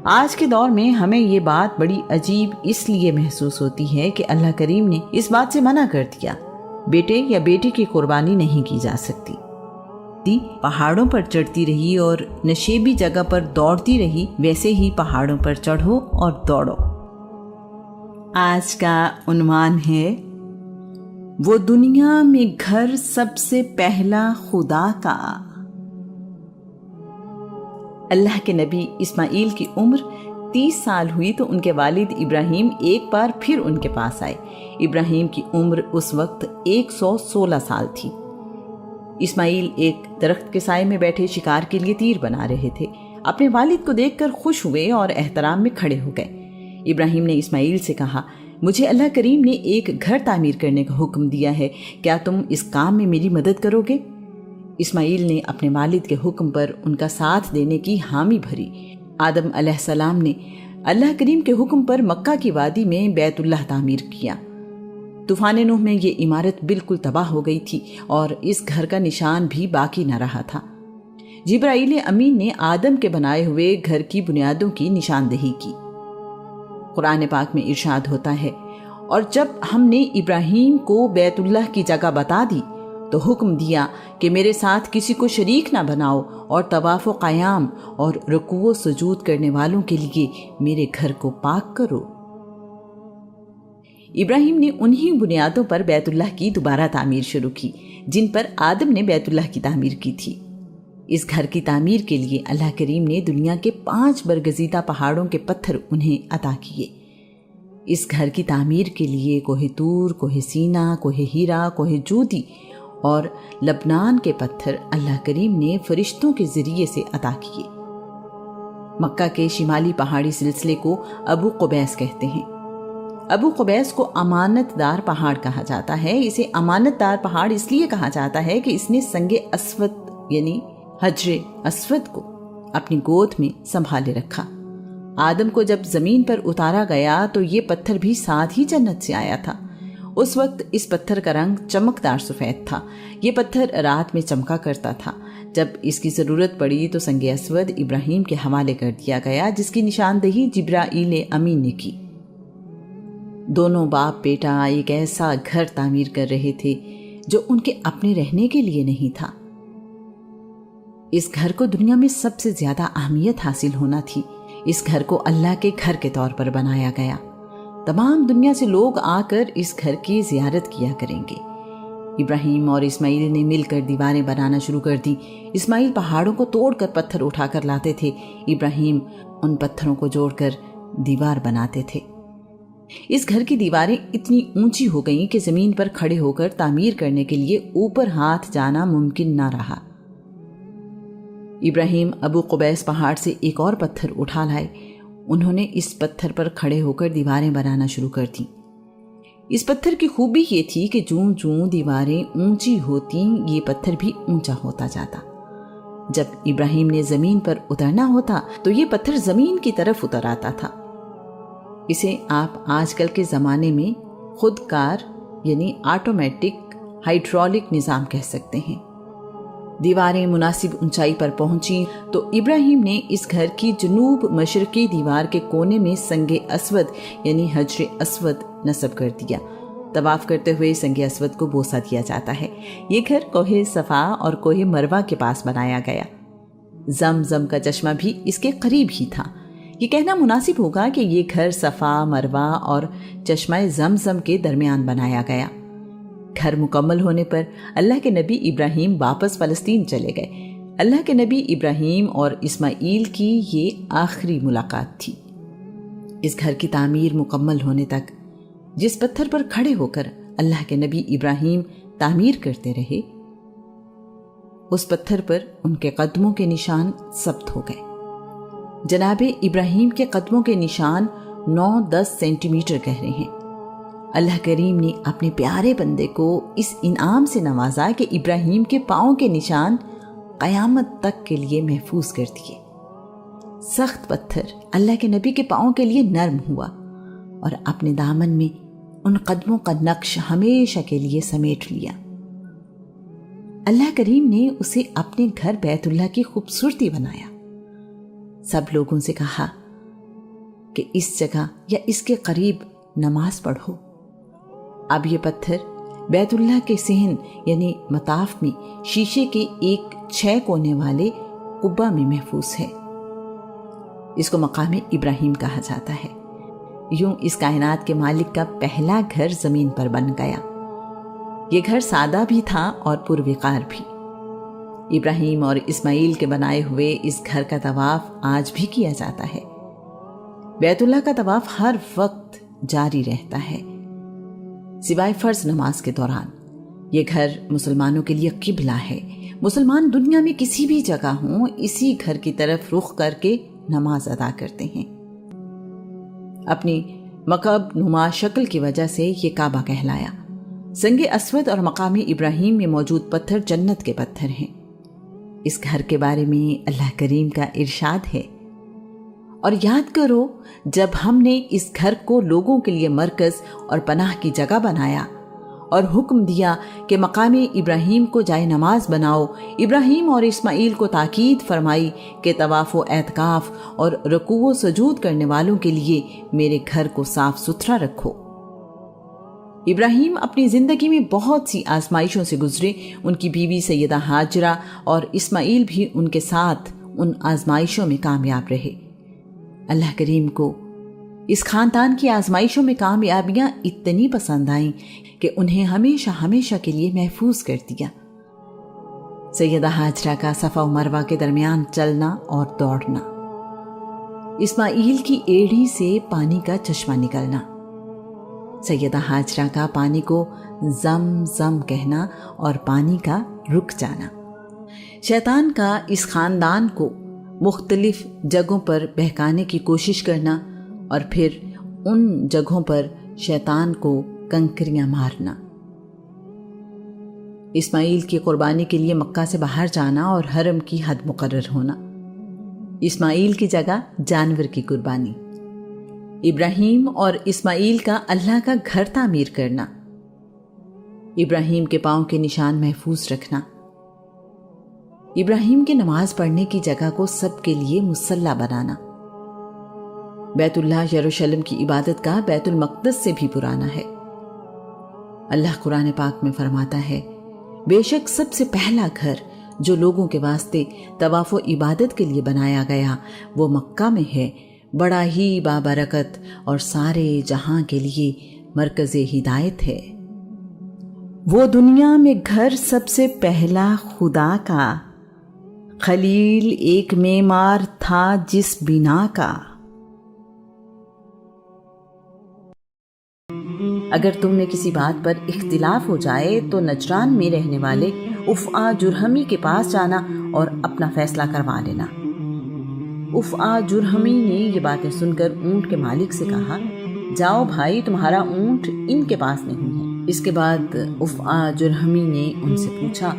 آج کے دور میں ہمیں یہ بات بڑی عجیب اس لیے محسوس ہوتی ہے کہ اللہ کریم نے اس بات سے منع کر دیا، بیٹے یا بیٹی کی قربانی نہیں کی جا سکتی۔ پہاڑوں پر چڑھتی رہی اور نشیبی جگہ پر دوڑتی رہی، ویسے ہی پہاڑوں پر چڑھو اور دوڑو۔ آج کا عنوان ہے وہ دنیا میں گھر سب سے پہلا خدا کا۔ اللہ کے نبی اسماعیل کی عمر 30 سال ہوئی تو ان کے والد ابراہیم ایک بار پھر ان کے پاس آئے۔ ابراہیم کی عمر اس وقت 116 سال تھی۔ اسماعیل ایک درخت کے سائے میں بیٹھے شکار کے لیے تیر بنا رہے تھے۔ اپنے والد کو دیکھ کر خوش ہوئے اور احترام میں کھڑے ہو گئے۔ ابراہیم نے اسماعیل سے کہا، مجھے اللہ کریم نے ایک گھر تعمیر کرنے کا حکم دیا ہے، کیا تم اس کام میں میری مدد کرو گے؟ اسماعیل نے اپنے والد کے حکم پر ان کا ساتھ دینے کی حامی بھری۔ آدم علیہ السلام نے اللہ کریم کے حکم پر مکہ کی وادی میں بیت اللہ تعمیر کیا۔ طوفان نوح میں یہ عمارت بالکل تباہ ہو گئی تھی اور اس گھر کا نشان بھی باقی نہ رہا تھا۔ جبرائیل امین نے آدم کے بنائے ہوئے گھر کی بنیادوں کی نشاندہی کی۔ قرآن پاک میں ارشاد ہوتا ہے، اور جب ہم نے ابراہیم کو بیت اللہ کی جگہ بتا دی تو حکم دیا کہ میرے ساتھ کسی کو شریک نہ بناؤ اور طواف و قیام اور رکوع و سجود کرنے والوں کے لیے میرے گھر کو پاک کرو۔ ابراہیم نے انہی بنیادوں پر بیت اللہ کی دوبارہ تعمیر شروع کی جن پر آدم نے بیت اللہ کی تعمیر کی تھی۔ اس گھر کی تعمیر کے لیے اللہ کریم نے دنیا کے 5 برگزیدہ پہاڑوں کے پتھر انہیں عطا کیے۔ اس گھر کی تعمیر کے لیے کوہ طور، کوہ سینا، کوہ ہیرا، کوہ جودی اور لبنان کے پتھر اللہ کریم نے فرشتوں کے ذریعے سے عطا کیے۔ مکہ کے شمالی پہاڑی سلسلے کو ابو قبیس کہتے ہیں۔ ابو قبیس کو امانت دار پہاڑ کہا جاتا ہے۔ اسے امانت دار پہاڑ اس لیے کہا جاتا ہے کہ اس نے سنگ اسود یعنی حجر اسود کو اپنی گود میں سنبھالے رکھا۔ آدم کو جب زمین پر اتارا گیا تو یہ پتھر بھی ساتھ ہی جنت سے آیا تھا۔ اس وقت اس پتھر کا رنگ چمکدار سفید تھا۔ یہ پتھر رات میں چمکا کرتا تھا۔ جب اس کی ضرورت پڑی تو سنگ اسود ابراہیم کے حوالے کر دیا گیا، جس کی نشاندہی جبرائیل امین نے کی۔ دونوں باپ بیٹا ایک ایسا گھر تعمیر کر رہے تھے جو ان کے اپنے رہنے کے لیے نہیں تھا۔ اس گھر کو دنیا میں سب سے زیادہ اہمیت حاصل ہونا تھی۔ اس گھر کو اللہ کے گھر کے طور پر بنایا گیا۔ تمام دنیا سے لوگ آ کر اس گھر کی زیارت کیا کریں گے۔ ابراہیم اور اسماعیل نے مل کر دیواریں بنانا شروع کر دی۔ اسماعیل پہاڑوں کو توڑ کر پتھر اٹھا کر لاتے تھے، ابراہیم ان پتھروں کو جوڑ کر دیوار بناتے تھے۔ اس گھر کی دیواریں اتنی اونچی ہو گئیں کہ زمین پر کھڑے ہو کر تعمیر کرنے کے لیے اوپر ہاتھ جانا ممکن نہ رہا۔ ابراہیم ابو قبیس پہاڑ سے ایک اور پتھر اٹھا لائے۔ انہوں نے اس پتھر پر کھڑے ہو کر دیواریں بنانا شروع کر دیں۔ اس پتھر کی خوبی یہ تھی کہ جوں جوں دیواریں اونچی ہوتیں یہ پتھر بھی اونچا ہوتا جاتا۔ جب ابراہیم نے زمین پر اترنا ہوتا تو یہ پتھر زمین کی طرف اتر آتا تھا۔ اسے آپ آج کل کے زمانے میں خود کار یعنی آٹومیٹک ہائیڈرولک نظام کہہ سکتے ہیں۔ دیواریں مناسب اونچائی پر پہنچیں تو ابراہیم نے اس گھر کی جنوب مشرقی دیوار کے کونے میں سنگ اسود یعنی حجر اسود نصب کر دیا۔ طواف کرتے ہوئے سنگ اسود کو بوسہ دیا جاتا ہے۔ یہ گھر کوہ صفا اور کوہ مروہ کے پاس بنایا گیا۔ زمزم کا چشمہ بھی اس کے قریب ہی تھا۔ یہ کہنا مناسب ہوگا کہ یہ گھر صفا، مروہ اور چشمہ زمزم کے درمیان بنایا گیا۔ گھر مکمل ہونے پر اللہ کے نبی ابراہیم واپس فلسطین چلے گئے۔ اللہ کے نبی ابراہیم اور اسماعیل کی یہ آخری ملاقات تھی۔ اس گھر کی تعمیر مکمل ہونے تک جس پتھر پر کھڑے ہو کر اللہ کے نبی ابراہیم تعمیر کرتے رہے، اس پتھر پر ان کے قدموں کے نشان ثبت ہو گئے۔ جناب ابراہیم کے قدموں کے نشان 9-10 سینٹی میٹر گہرے ہیں۔ اللہ کریم نے اپنے پیارے بندے کو اس انعام سے نوازا کہ ابراہیم کے پاؤں کے نشان قیامت تک کے لیے محفوظ کر دیے۔ سخت پتھر اللہ کے نبی کے پاؤں کے لیے نرم ہوا اور اپنے دامن میں ان قدموں کا نقش ہمیشہ کے لیے سمیٹ لیا۔ اللہ کریم نے اسے اپنے گھر بیت اللہ کی خوبصورتی بنایا۔ سب لوگوں سے کہا، کہ اس جگہ یا اس کے قریب نماز پڑھو۔ اب یہ پتھر بیت اللہ کے صحن یعنی مطاف میں شیشے کے ایک 6 کونے والے قبہ میں محفوظ ہے۔ اس کو مقام ابراہیم کہا جاتا ہے۔ یوں اس کائنات کے مالک کا پہلا گھر زمین پر بن گیا۔ یہ گھر سادہ بھی تھا اور پروقار بھی۔ ابراہیم اور اسماعیل کے بنائے ہوئے اس گھر کا طواف آج بھی کیا جاتا ہے۔ بیت اللہ کا طواف ہر وقت جاری رہتا ہے، سوائے فرض نماز کے دوران۔ یہ گھر مسلمانوں کے لیے قبلہ ہے۔ مسلمان دنیا میں کسی بھی جگہ ہوں، اسی گھر کی طرف رخ کر کے نماز ادا کرتے ہیں۔ اپنی مکعب نما شکل کی وجہ سے یہ کعبہ کہلایا۔ سنگ اسود اور مقام ابراہیم میں موجود پتھر جنت کے پتھر ہیں۔ اس گھر کے بارے میں اللہ کریم کا ارشاد ہے، اور یاد کرو جب ہم نے اس گھر کو لوگوں کے لیے مرکز اور پناہ کی جگہ بنایا اور حکم دیا کہ مقام ابراہیم کو جائے نماز بناؤ۔ ابراہیم اور اسماعیل کو تاکید فرمائی کہ طواف و اعتکاف اور رکوع و سجود کرنے والوں کے لیے میرے گھر کو صاف ستھرا رکھو۔ ابراہیم اپنی زندگی میں بہت سی آزمائشوں سے گزرے۔ ان کی بیوی سیدہ ہاجرہ اور اسماعیل بھی ان کے ساتھ ان آزمائشوں میں کامیاب رہے۔ اللہ کریم کو اس خاندان کی آزمائشوں میں کامیابیاں اتنی پسند آئیں کہ انہیں ہمیشہ ہمیشہ کے لیے محفوظ کر دیا۔ سیدہ ہاجرہ کا صفا و مروہ کے درمیان چلنا اور دوڑنا، اسماعیل کی ایڑی سے پانی کا چشمہ نکلنا، سیدہ ہاجرہ کا پانی کو زم زم کہنا اور پانی کا رک جانا، شیطان کا اس خاندان کو مختلف جگہوں پر بہکانے کی کوشش کرنا اور پھر ان جگہوں پر شیطان کو کنکریاں مارنا، اسماعیل کی قربانی کے لیے مکہ سے باہر جانا اور حرم کی حد مقرر ہونا، اسماعیل کی جگہ جانور کی قربانی، ابراہیم اور اسماعیل کا اللہ کا گھر تعمیر کرنا، ابراہیم کے پاؤں کے نشان محفوظ رکھنا، ابراہیم کی نماز پڑھنے کی جگہ کو سب کے لیے مصلی بنانا، بیت اللہ یروشلم کی عبادت کا بیت المقدس سے بھی پرانا ہے۔ اللہ قرآن پاک میں فرماتا ہے، بے شک سب سے پہلا گھر جو لوگوں کے واسطے طواف و عبادت کے لیے بنایا گیا وہ مکہ میں ہے، بڑا ہی بابرکت اور سارے جہاں کے لیے مرکز ہدایت ہے۔ وہ دنیا میں گھر سب سے پہلا خدا کا، خلیل ایک معمار تھا جس بنا کا۔ اگر تم میں کسی بات پر اختلاف ہو جائے تو نجران میں رہنے والے افعا جرہمی کے پاس جانا اور اپنا فیصلہ کروا لینا۔ افعا جرہمی نے یہ باتیں سن کر اونٹ کے مالک سے کہا، جاؤ بھائی، تمہارا اونٹ ان کے پاس نہیں ہے۔ اس کے بعد افعا جرہمی نے ان سے پوچھا،